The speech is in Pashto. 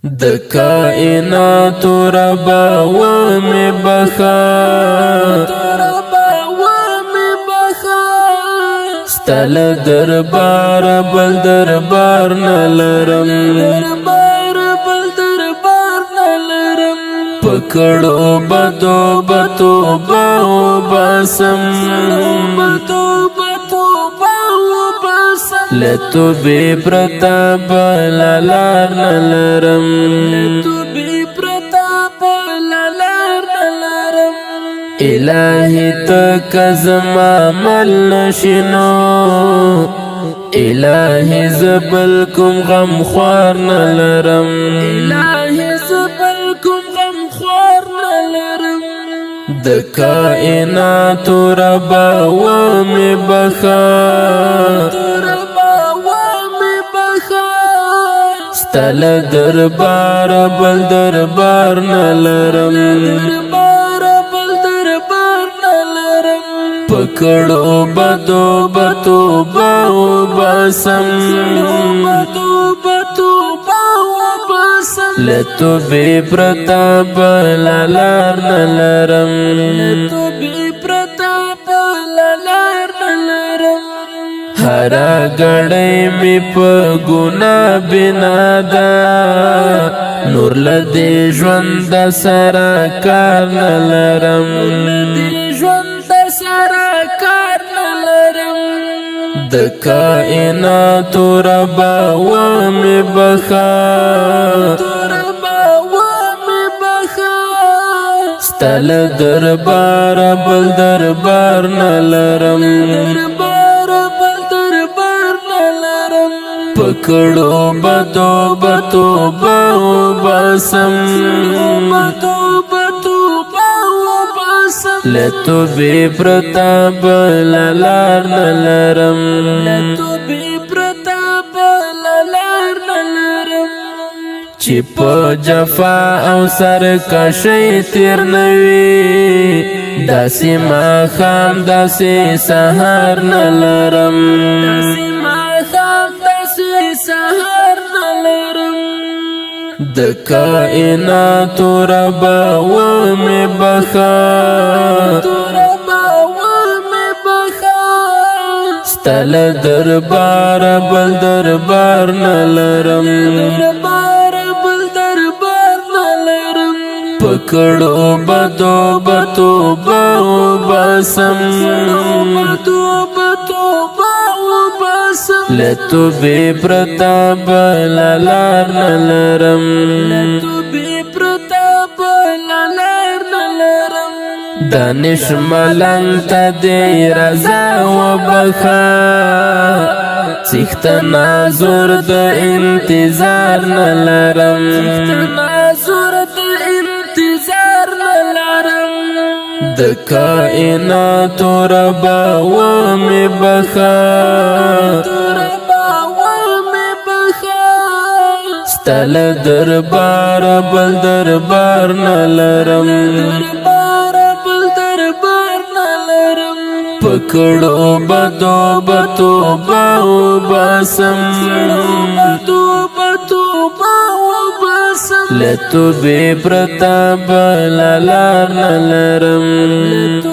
د کائنات ربا و می بخا ستل دربار بل دربار نلرم پکڑو بدو بتو باو باسم لتو بی پرتاب لالار نلرم الہی تک زما مل نشنو الہی زبل کم غم خوار نلرم د کائنات ربا و می بخا ستل دربار بل دربار نلرم پکڑو بدو بتو باو باسم لتو بی پرتاب لالار نلرم هرا گڑی می پا گنا بنا دا نور لدی ژوند سرا کار نلرم د کائنات ربا و می بخا ستل دربار بل دربار نلرم پکڑو بدو بتو باو باسم لتو بی پرتاب لالار نلرم چی پا جفا او سرکشی تیر نوی داسی ما خام داسی سهار نلرم د کائنات ربا و می بخا ستل دربار بل دربار نلرم پکڑو بدو بتو باو باسم لتو بی پرتاب لالار نلرم دانش ملنگ تا دی رضا و بخا سیخت نازور د انتظار نلرم د کائنات ربا و می بخا ستل دربار بل دربار نلرم پکڑو بدو بتو باو باسم لتو بی پرتاب لالار نلرم